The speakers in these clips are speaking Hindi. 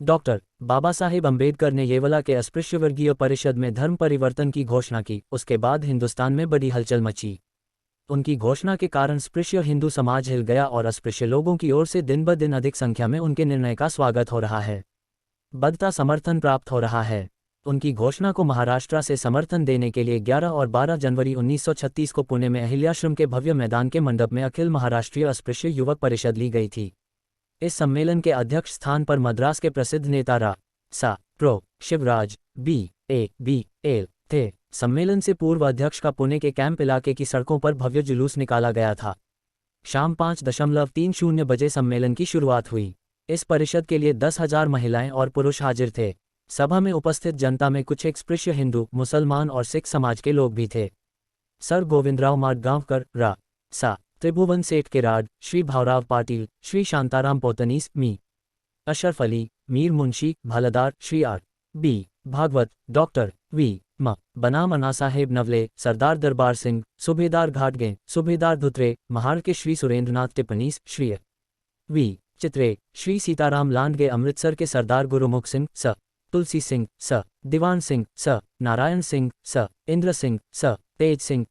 डॉक्टर बाबा साहेब अम्बेडकर ने येवला के अस्पृश्य वर्गीय परिषद में धर्म परिवर्तन की घोषणा की। उसके बाद हिंदुस्तान में बड़ी हलचल मची। उनकी घोषणा के कारण स्पृश्य हिंदू समाज हिल गया और अस्पृश्य लोगों की ओर से दिन ब दिन अधिक संख्या में उनके निर्णय का स्वागत हो रहा है, बढ़ता समर्थन प्राप्त हो रहा है। उनकी घोषणा को महाराष्ट्र से समर्थन देने के लिए 11 और 12 जनवरी 1936 को पुणे में अहिल्याश्रम के भव्य मैदान के मंडप में अखिल महाराष्ट्रीय अस्पृश्य युवक परिषद ली गई थी। इस सम्मेलन के अध्यक्ष स्थान पर मद्रास के प्रसिद्ध नेता प्रो शिवराज BABL थे। सम्मेलन से पूर्व अध्यक्ष का पुणे के कैंप इलाके की सड़कों पर भव्य जुलूस निकाला गया था। शाम 5:30 बजे सम्मेलन की शुरुआत हुई। इस परिषद के लिए 10,000 महिलाएं और पुरुष हाजिर थे। सभा में उपस्थित जनता में कुछ स्पृश्य हिंदू, मुसलमान और सिख समाज के लोग भी थे। सर गोविंदराव माडगांवकर, त्रिभुवन सेठ केराड, श्री भावराव पाटिल, श्री शांताराम पोतनीस, मी Ashraf Ali, Mir Munshi Bhaldar, Shri R.B. Bhagwat, doctor V.M. बनाम अन्ना साहेब नवले, सरदार दरबार सिंह, सूबेदार घाटगे, सूबेदार धुत्रे, महार के श्री सुरेंद्रनाथ टिप्पणीस, श्री V. चित्रे, श्री सीताराम लांडगे, अमृतसर के सरदार गुरुमुख सिंह, तुलसी सिंह, दीवान सिंह, नारायण सिंह, इंद्र सिंह, तेज सिंह,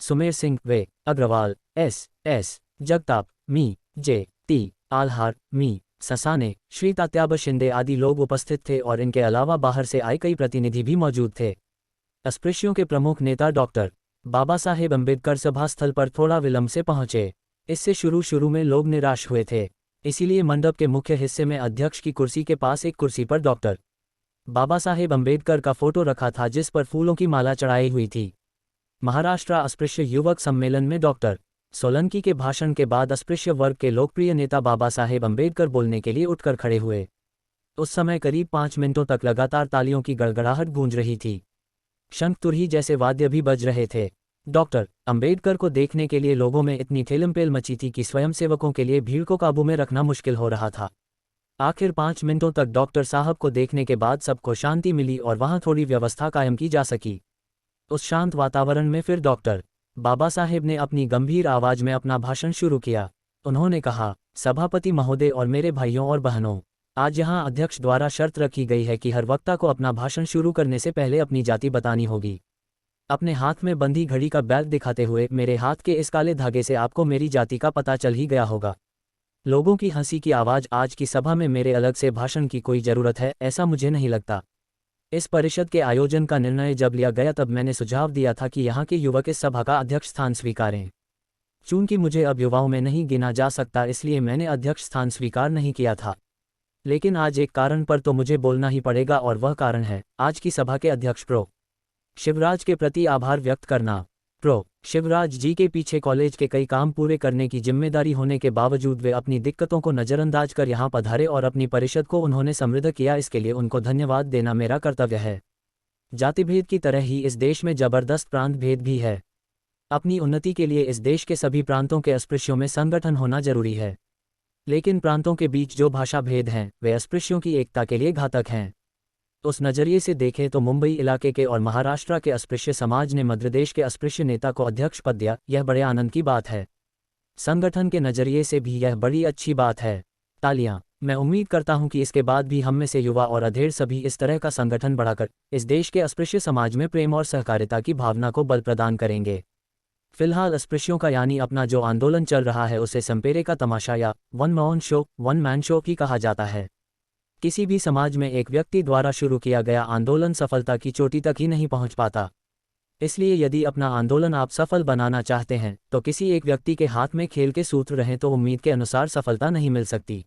सुमेर सिंह, वे अग्रवाल, S. जगताप, मी J.T. आल्हार, मी ससाने, श्री तात्याब शिंदे आदि लोग उपस्थित थे और इनके अलावा बाहर से आए कई प्रतिनिधि भी मौजूद थे। अस्पृश्यों के प्रमुख नेता डॉक्टर बाबा साहेब अम्बेडकर सभा स्थल पर थोड़ा विलंब से पहुंचे। इससे शुरू में लोग निराश हुए थे। इसीलिए मंडप के मुख्य हिस्से में अध्यक्ष की कुर्सी के पास एक कुर्सी पर डॉक्टर बाबा साहेब अम्बेडकर का फोटो रखा था, जिस पर फूलों की माला चढ़ाई हुई थी। महाराष्ट्र अस्पृश्य युवक सम्मेलन में डॉक्टर सोलंकी के भाषण के बाद अस्पृश्य वर्ग के लोकप्रिय नेता बाबा साहेब अम्बेडकर बोलने के लिए उठकर खड़े हुए। उस समय करीब 5 मिनटों तक लगातार तालियों की गड़गड़ाहट गूंज रही थी। शंख तुरही जैसे वाद्य भी बज रहे थे। डॉक्टर अम्बेडकर को देखने के लिए लोगों में इतनी ठेलमपेल मची थी कि स्वयंसेवकों के लिए भीड़ को काबू में रखना मुश्किल हो रहा था। आखिर 5 मिनटों तक डॉक्टर साहब को देखने के बाद सबको शांति मिली और वहां थोड़ी व्यवस्था कायम की जा सकी। उस शांत वातावरण में फिर डॉक्टर बाबा साहेब ने अपनी गंभीर आवाज में अपना भाषण शुरू किया। उन्होंने कहा, सभापति महोदय और मेरे भाइयों और बहनों, आज यहाँ अध्यक्ष द्वारा शर्त रखी गई है कि हर वक्ता को अपना भाषण शुरू करने से पहले अपनी जाति बतानी होगी। अपने हाथ में बंधी घड़ी का बैग दिखाते हुए मेरे हाथ के इस काले धागे से आपको मेरी जाति का पता चल ही गया होगा। लोगों की हंसी की आवाज, आज की सभा में मेरे अलग से भाषण की कोई जरूरत है, ऐसा मुझे नहीं लगता। इस परिषद के आयोजन का निर्णय जब लिया गया तब मैंने सुझाव दिया था कि यहाँ के युवक इस सभा का अध्यक्ष स्थान स्वीकारें। चूंकि मुझे अब युवाओं में नहीं गिना जा सकता, इसलिए मैंने अध्यक्ष स्थान स्वीकार नहीं किया था। लेकिन आज एक कारण पर तो मुझे बोलना ही पड़ेगा और वह कारण है आज की सभा के अध्यक्ष प्रो शिवराज के प्रति आभार व्यक्त करना। प्रो शिवराज जी के पीछे कॉलेज के कई काम पूरे करने की जिम्मेदारी होने के बावजूद वे अपनी दिक्कतों को नज़रअंदाज कर यहाँ पधारे और अपनी परिषद को उन्होंने समृद्ध किया। इसके लिए उनको धन्यवाद देना मेरा कर्तव्य है। जातिभेद की तरह ही इस देश में जबरदस्त प्रांत भेद भी है। अपनी उन्नति के लिए इस देश के सभी प्रांतों के अस्पृश्यों में संगठन होना जरूरी है। लेकिन प्रांतों के बीच जो भाषा भेद हैं वे अस्पृश्यों की एकता के लिए घातक हैं। उस नज़रिए से देखें तो मुंबई इलाके के और महाराष्ट्र के अस्पृश्य समाज ने मध्यप्रदेश के अस्पृश्य नेता को अध्यक्ष पद दिया, यह बड़े आनंद की बात है। संगठन के नज़रिए से भी यह बड़ी अच्छी बात है। तालियां। मैं उम्मीद करता हूं कि इसके बाद भी हम में से युवा और अधेड़ सभी इस तरह का संगठन बढ़ाकर इस देश के अस्पृश्य समाज में प्रेम और सहकारिता की भावना को बल प्रदान करेंगे। फिलहाल अस्पृश्यों का यानी अपना जो आंदोलन चल रहा है उसे संपेरे का तमाशा या वन मैन शो भी कहा जाता है। किसी भी समाज में एक व्यक्ति द्वारा शुरू किया गया आंदोलन सफलता की चोटी तक ही नहीं पहुंच पाता। इसलिए यदि अपना आंदोलन आप सफल बनाना चाहते हैं तो किसी एक व्यक्ति के हाथ में खेल के सूत्र रहें तो उम्मीद के अनुसार सफलता नहीं मिल सकती।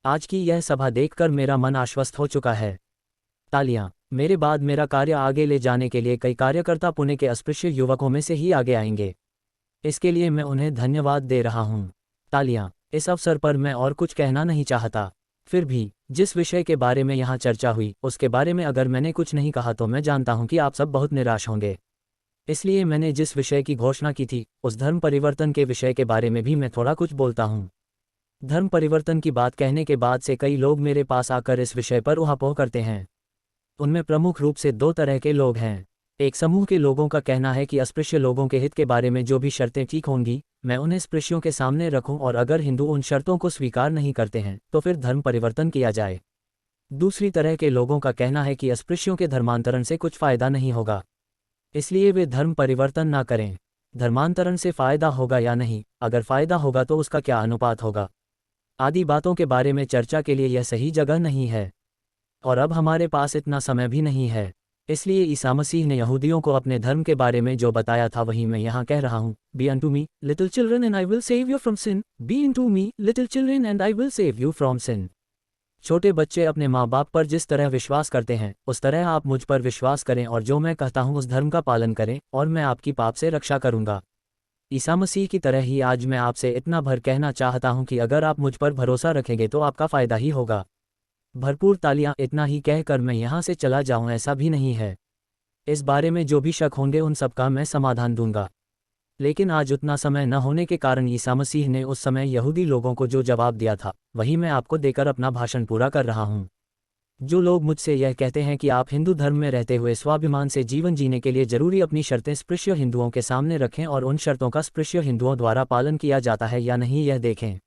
आज की यह सभा देखकर मेरा मन आश्वस्त हो चुका है। तालियां। मेरे बाद मेरा कार्य आगे ले जाने के लिए कई कार्यकर्ता पुणे के अस्पृश्य युवकों में से ही आगे आएंगे। इसके लिए मैं उन्हें धन्यवाद दे रहा हूं। तालियां। इस अवसर पर मैं और कुछ कहना नहीं चाहता। फिर भी जिस विषय के बारे में यहाँ चर्चा हुई उसके बारे में अगर मैंने कुछ नहीं कहा तो मैं जानता हूँ कि आप सब बहुत निराश होंगे। इसलिए मैंने जिस विषय की घोषणा की थी उस धर्म परिवर्तन के विषय के बारे में भी मैं थोड़ा कुछ बोलता हूँ। धर्म परिवर्तन की बात कहने के बाद से कई लोग मेरे पास आकर इस विषय पर ऊहापोह करते हैं। उनमें प्रमुख रूप से 2 तरह के लोग हैं। एक समूह के लोगों का कहना है कि अस्पृश्य लोगों के हित के बारे में जो भी शर्तें ठीक होंगी मैं उन्हें स्पृश्यों के सामने रखूं और अगर हिंदू उन शर्तों को स्वीकार नहीं करते हैं तो फिर धर्म परिवर्तन किया जाए। दूसरी तरह के लोगों का कहना है कि अस्पृश्यों के धर्मांतरण से कुछ फायदा नहीं होगा, इसलिए वे धर्म परिवर्तन ना करें। धर्मांतरण से फायदा होगा या नहीं, अगर फायदा होगा तो उसका क्या अनुपात होगा, आदि बातों के बारे में चर्चा के लिए यह सही जगह नहीं है, और अब हमारे पास इतना समय भी नहीं है। इसलिए ईसा मसीह ने यहूदियों को अपने धर्म के बारे में जो बताया था वही मैं यहाँ कह रहा हूँ। Be unto me little children and I will save you from sin, be into me little children and I will save you from sin. छोटे बच्चे अपने माँ बाप पर जिस तरह विश्वास करते हैं उस तरह आप मुझ पर विश्वास करें और जो मैं कहता हूँ उस धर्म का पालन करें और मैं आपकी पाप से रक्षा करूँगा। ईसा मसीह की तरह ही आज मैं आपसे इतना भर कहना चाहता हूँ कि अगर आप मुझ पर भरोसा रखेंगे तो आपका फ़ायदा ही होगा। भरपूर तालियां। इतना ही कहकर मैं यहाँ से चला जाऊँ ऐसा भी नहीं है। इस बारे में जो भी शक होंगे उन सबका मैं समाधान दूंगा। लेकिन आज उतना समय न होने के कारण ईसा मसीह ने उस समय यहूदी लोगों को जो जवाब दिया था वही मैं आपको देकर अपना भाषण पूरा कर रहा हूँ। जो लोग मुझसे यह कहते हैं कि आप हिंदू धर्म में रहते हुए स्वाभिमान से जीवन जीने के लिए जरूरी अपनी शर्तें स्पृश्य हिंदुओं के सामने रखें और उन शर्तों का स्पृश्य हिंदुओं द्वारा पालन किया जाता है या नहीं यह देखें,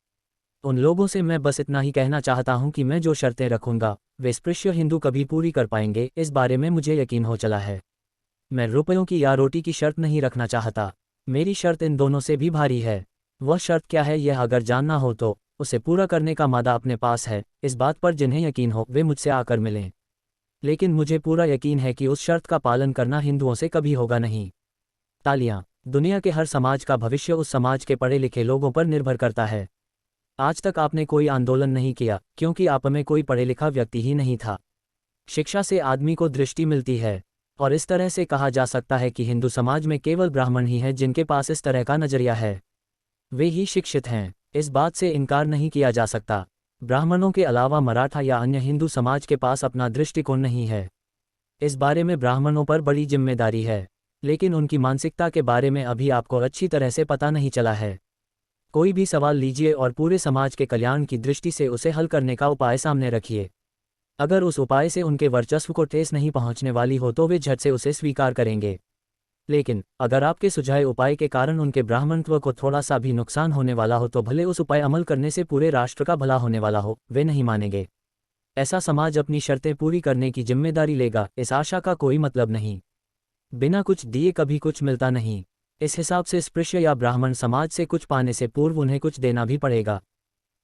उन लोगों से मैं बस इतना ही कहना चाहता हूं कि मैं जो शर्तें रखूंगा वे स्पृश्य हिंदू कभी पूरी कर पाएंगे, इस बारे में मुझे यकीन हो चला है। मैं रुपयों की या रोटी की शर्त नहीं रखना चाहता। मेरी शर्त इन दोनों से भी भारी है। वह शर्त क्या है यह अगर जानना हो तो उसे पूरा करने का मादा अपने पास है। इस बात पर जिन्हें यकीन हो वे मुझसे आकर मिलें। लेकिन मुझे पूरा यकीन है कि उस शर्त का पालन करना हिंदुओं से कभी होगा नहीं। तालियां। दुनिया के हर समाज का भविष्य उस समाज के पढ़े लिखे लोगों पर निर्भर करता है। आज तक आपने कोई आंदोलन नहीं किया क्योंकि आप में कोई पढ़े लिखा व्यक्ति ही नहीं था। शिक्षा से आदमी को दृष्टि मिलती है और इस तरह से कहा जा सकता है कि हिंदू समाज में केवल ब्राह्मण ही हैं जिनके पास इस तरह का नजरिया है। वे ही शिक्षित हैं, इस बात से इनकार नहीं किया जा सकता। ब्राह्मणों के अलावा मराठा या अन्य हिंदू समाज के पास अपना दृष्टिकोण नहीं है। इस बारे में ब्राह्मणों पर बड़ी जिम्मेदारी है, लेकिन उनकी मानसिकता के बारे में अभी आपको अच्छी तरह से पता नहीं चला है। कोई भी सवाल लीजिए और पूरे समाज के कल्याण की दृष्टि से उसे हल करने का उपाय सामने रखिए। अगर उस उपाय से उनके वर्चस्व को ठेस नहीं पहुंचने वाली हो तो वे झट से उसे स्वीकार करेंगे। लेकिन अगर आपके सुझाए उपाय के कारण उनके ब्राह्मणत्व को थोड़ा सा भी नुकसान होने वाला हो तो भले उस उपाय अमल करने से पूरे राष्ट्र का भला होने वाला हो, वे नहीं मानेंगे। ऐसा समाज अपनी शर्तें पूरी करने की जिम्मेदारी लेगा, इस आशा का कोई मतलब नहीं। बिना कुछ दिए कभी कुछ मिलता नहीं। इस हिसाब से स्पृश्य या ब्राह्मण समाज से कुछ पाने से पूर्व उन्हें कुछ देना भी पड़ेगा।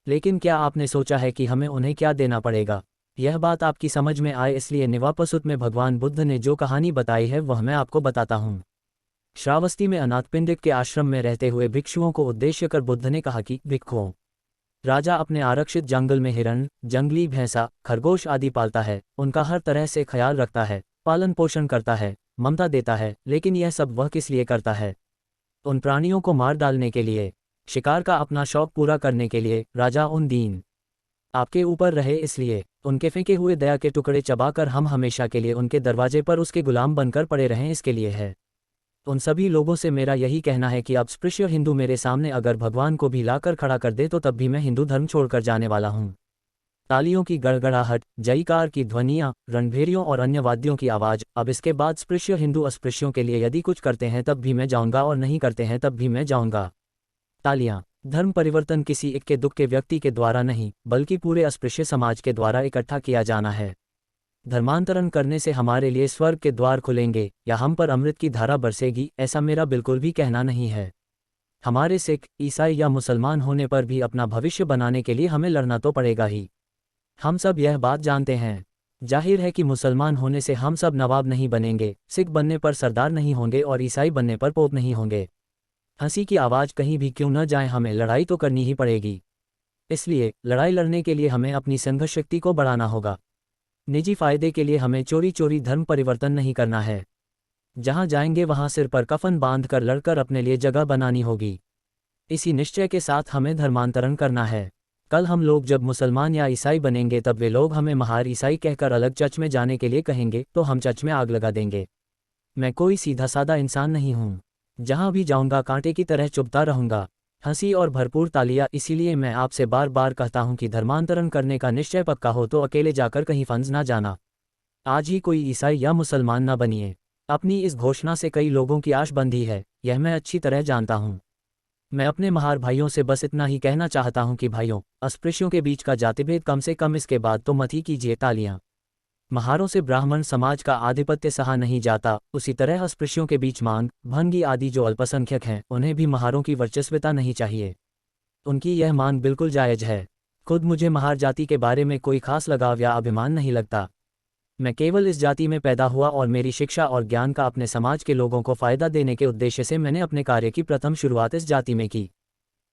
लेकिन क्या आपने सोचा है कि हमें उन्हें क्या देना पड़ेगा? यह बात आपकी समझ में आए इसलिए निवापसुत में भगवान बुद्ध ने जो कहानी बताई है वह मैं आपको बताता हूँ। श्रावस्ती में अनाथपिंडिक के आश्रम में रहते हुए भिक्षुओं को उद्देश्य कर बुद्ध ने कहा कि भिक्षुओं, राजा अपने आरक्षित जंगल में हिरण, जंगली भैंसा, खरगोश आदि पालता है, उनका हर तरह से ख्याल रखता है, पालन पोषण करता है, ममता देता है, लेकिन यह सब वह किस लिए करता है? उन प्राणियों को मार डालने के लिए, शिकार का अपना शौक पूरा करने के लिए। राजा उन दीन आपके ऊपर रहे इसलिए, उनके फेंके हुए दया के टुकड़े चबाकर हम हमेशा के लिए उनके दरवाजे पर उसके गुलाम बनकर पड़े रहें इसके लिए है। उन सभी लोगों से मेरा यही कहना है कि अब स्पृश्य हिंदू मेरे सामने अगर भगवान को भी लाकर खड़ा कर दे तो तब भी मैं हिंदू धर्म छोड़कर जाने वाला हूँ। तालियों की गड़गड़ाहट, जयकार की ध्वनियाँ, रणभेरियों और अन्य वाद्यों की आवाज़। अब इसके बाद स्पृश्य हिंदू अस्पृश्यों के लिए यदि कुछ करते हैं तब भी मैं जाऊँगा और नहीं करते हैं तब भी मैं जाऊँगा। तालियां। धर्म परिवर्तन किसी इक्के दुक्के व्यक्ति के द्वारा नहीं बल्कि पूरे अस्पृश्य समाज के द्वारा इकट्ठा किया जाना है। धर्मांतरण करने से हमारे लिए स्वर्ग के द्वार खुलेंगे या हम पर अमृत की धारा बरसेगी, ऐसा मेरा बिल्कुल भी कहना नहीं है। हमारे सिख, ईसाई या मुसलमान होने पर भी अपना भविष्य बनाने के लिए हमें लड़ना तो पड़ेगा ही। हम सब यह बात जानते हैं। जाहिर है कि मुसलमान होने से हम सब नवाब नहीं बनेंगे, सिख बनने पर सरदार नहीं होंगे और ईसाई बनने पर पोप नहीं होंगे। हंसी की आवाज़ कहीं भी क्यों न जाए, हमें लड़ाई तो करनी ही पड़ेगी। इसलिए लड़ाई लड़ने के लिए हमें अपनी संघर्ष शक्ति को बढ़ाना होगा। निजी फायदे के लिए हमें चोरी चोरी धर्म परिवर्तन नहीं करना है। जहां जाएंगे वहां सिर पर कफन बांध कर लड़कर अपने लिए जगह बनानी होगी। इसी निश्चय के साथ हमें धर्मांतरण करना है। कल हम लोग जब मुसलमान या ईसाई बनेंगे तब वे लोग हमें महार ईसाई कहकर अलग चर्च में जाने के लिए कहेंगे तो हम चर्च में आग लगा देंगे। मैं कोई सीधा सादा इंसान नहीं हूँ। जहां भी जाऊंगा कांटे की तरह चुभता रहूंगा। हंसी और भरपूर तालियां। इसीलिए मैं आपसे बार बार कहता हूं कि धर्मांतरण करने का निश्चय पक्का हो तो अकेले जाकर कहीं फंस ना जाना। आज ही कोई ईसाई या मुसलमान ना बनिए। अपनी इस घोषणा से कई लोगों की आश बंधी है, यह मैं अच्छी तरह जानता हूं। मैं अपने महार भाइयों से बस इतना ही कहना चाहता हूं कि भाइयों, अस्पृश्यों के बीच का जातिभेद कम से कम इसके बाद तो मत ही कीजिए। तालियां। महारों से ब्राह्मण समाज का आधिपत्य सहा नहीं जाता, उसी तरह अस्पृश्यों के बीच मांग, भंगी आदि जो अल्पसंख्यक हैं, उन्हें भी महारों की वर्चस्वता नहीं चाहिए। उनकी यह मांग बिल्कुल जायज है। खुद मुझे महार जाति के बारे में कोई खास लगाव या अभिमान नहीं लगता। मैं केवल इस जाति में पैदा हुआ और मेरी शिक्षा और ज्ञान का अपने समाज के लोगों को फायदा देने के उद्देश्य से मैंने अपने कार्य की प्रथम शुरुआत इस जाति में की।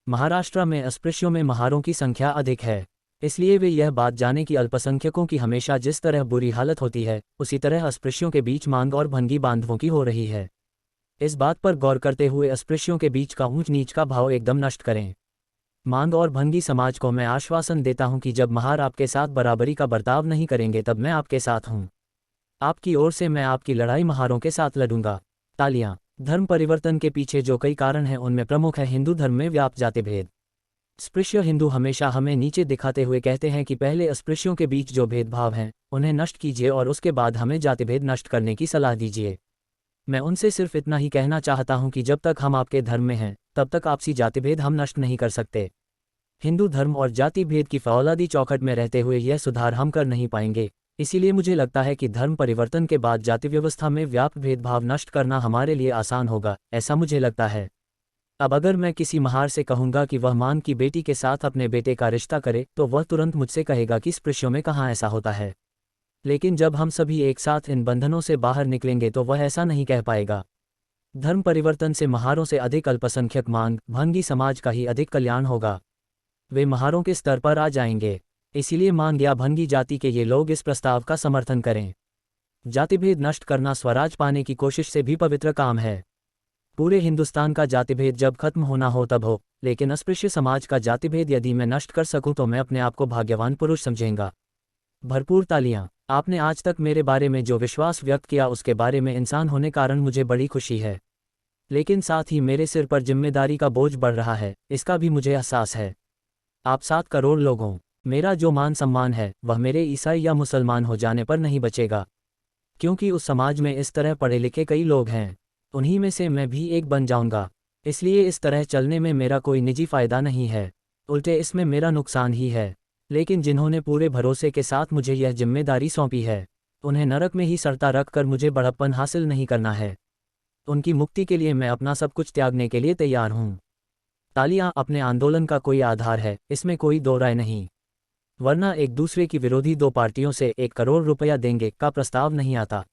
महाराष्ट्र में अस्पृश्यों में महारों की संख्या अधिक है, इसलिए वे यह बात जाने कि अल्पसंख्यकों की हमेशा जिस तरह बुरी हालत होती है, उसी तरह अस्पृश्यों के बीच मांग और भंगी बांधवों की हो रही है। इस बात पर गौर करते हुए अस्पृश्यों के बीच का ऊंच नीच का भाव एकदम नष्ट करें। मांग और भंगी समाज को मैं आश्वासन देता हूं कि जब महार आपके साथ बराबरी का बर्ताव नहीं करेंगे तब मैं आपके साथ हूं। आपकी ओर से मैं आपकी लड़ाई महारों के साथ लड़ूंगा। तालियां। धर्म परिवर्तन के पीछे जो कई कारण हैं उनमें प्रमुख है हिंदू धर्म में व्याप्त जातिभेद। स्पृश्य हिंदू हमेशा हमें नीचे दिखाते हुए कहते हैं कि पहले अस्पृश्यों के बीच जो भेदभाव हैं उन्हें नष्ट कीजिए और उसके बाद हमें जातिभेद नष्ट करने की सलाह दीजिए। मैं उनसे सिर्फ इतना ही कहना चाहता हूं कि जब तक हम आपके धर्म में हैं तब तक आपसी जातिभेद हम नष्ट नहीं कर सकते। हिंदू धर्म और जाति भेद की फौलादी चौखट में रहते हुए यह सुधार हम कर नहीं पाएंगे। इसीलिए मुझे लगता है कि धर्म परिवर्तन के बाद जाति व्यवस्था में व्याप्त भेदभाव नष्ट करना हमारे लिए आसान होगा, ऐसा मुझे लगता है। अब अगर मैं किसी महार से कहूंगा कि वह मान की बेटी के साथ अपने बेटे का रिश्ता करे तो वह तुरंत मुझसे कहेगा कि स्पृश्यों में कहाँ ऐसा होता है। लेकिन जब हम सभी एक साथ इन बंधनों से बाहर निकलेंगे तो वह ऐसा नहीं कह पाएगा। धर्म परिवर्तन से महारों से अधिक अल्पसंख्यक मांग भंगी समाज का ही अधिक कल्याण होगा। वे महारों के स्तर पर आ जाएंगे। इसीलिए मांग या भंगी जाति के ये लोग इस प्रस्ताव का समर्थन करें। जातिभेद नष्ट करना स्वराज पाने की कोशिश से भी पवित्र काम है। पूरे हिंदुस्तान का जातिभेद जब खत्म होना हो तब हो, लेकिन अस्पृश्य समाज का जातिभेद यदि मैं नष्ट कर सकूं तो मैं अपने आप को भाग्यवान पुरुष समझेंगा। भरपूर तालियां। आपने आज तक मेरे बारे में जो विश्वास व्यक्त किया उसके बारे में इंसान होने कारण मुझे बड़ी खुशी है, लेकिन साथ ही मेरे सिर पर जिम्मेदारी का बोझ बढ़ रहा है, इसका भी मुझे एहसास है। आप 7 करोड़ लोगों, मेरा जो मान सम्मान है वह मेरे ईसाई या मुसलमान हो जाने पर नहीं बचेगा, क्योंकि उस समाज में इस तरह पढ़े लिखे कई लोग हैं। उन्हीं में से मैं भी एक बन जाऊंगा। इसलिए इस तरह चलने में मेरा कोई निजी फायदा नहीं है, उल्टे इसमें मेरा नुकसान ही है। लेकिन जिन्होंने पूरे भरोसे के साथ मुझे यह जिम्मेदारी सौंपी है, उन्हें नरक में ही सरता रख कर मुझे बड़प्पन हासिल नहीं करना है। उनकी मुक्ति के लिए मैं अपना सब कुछ त्यागने के लिए तैयार हूँ। तालियां। अपने आंदोलन का कोई आधार है, इसमें कोई दो राय नहीं, वरना एक दूसरे की विरोधी 2 पार्टियों से 1 करोड़ रुपया देंगे का प्रस्ताव नहीं आता।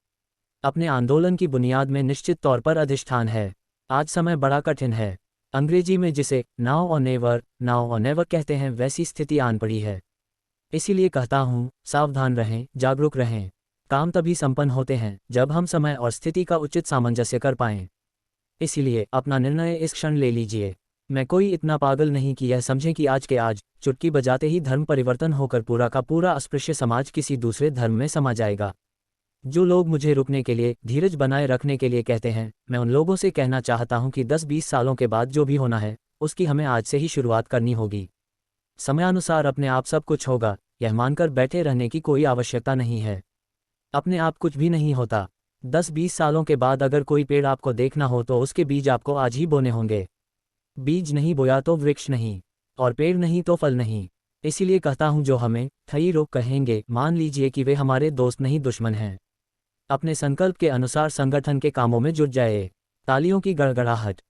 अपने आंदोलन की बुनियाद में निश्चित तौर पर अधिष्ठान है। आज समय बड़ा कठिन है। अंग्रेजी में जिसे नाउ और नेवर कहते हैं, वैसी स्थिति आन पड़ी है। इसीलिए कहता हूँ, सावधान रहें, जागरूक रहें। काम तभी संपन्न होते हैं जब हम समय और स्थिति का उचित सामंजस्य कर पाएं। इसीलिए अपना निर्णय इस क्षण ले लीजिए। मैं कोई इतना पागल नहीं कि यह समझें कि आज के आज चुटकी बजाते ही धर्म परिवर्तन होकर पूरा का पूरा अस्पृश्य समाज किसी दूसरे धर्म में समा जाएगा। जो लोग मुझे रुकने के लिए, धीरज बनाए रखने के लिए कहते हैं, मैं उन लोगों से कहना चाहता हूं कि 10-20 सालों के बाद जो भी होना है उसकी हमें आज से ही शुरुआत करनी होगी। समयानुसार अपने आप सब कुछ होगा, यह मानकर बैठे रहने की कोई आवश्यकता नहीं है। अपने आप कुछ भी नहीं होता। 10-20 सालों के बाद अगर कोई पेड़ आपको देखना हो तो उसके बीज आपको आज ही बोने होंगे। बीज नहीं बोया तो वृक्ष नहीं, और पेड़ नहीं तो फल नहीं। इसीलिए कहता हूं, जो हमें थई रोक कहेंगे, मान लीजिए कि वे हमारे दोस्त नहीं दुश्मन हैं। अपने संकल्प के अनुसार संगठन के कामों में जुट जाए। तालियों की गड़गड़ाहट।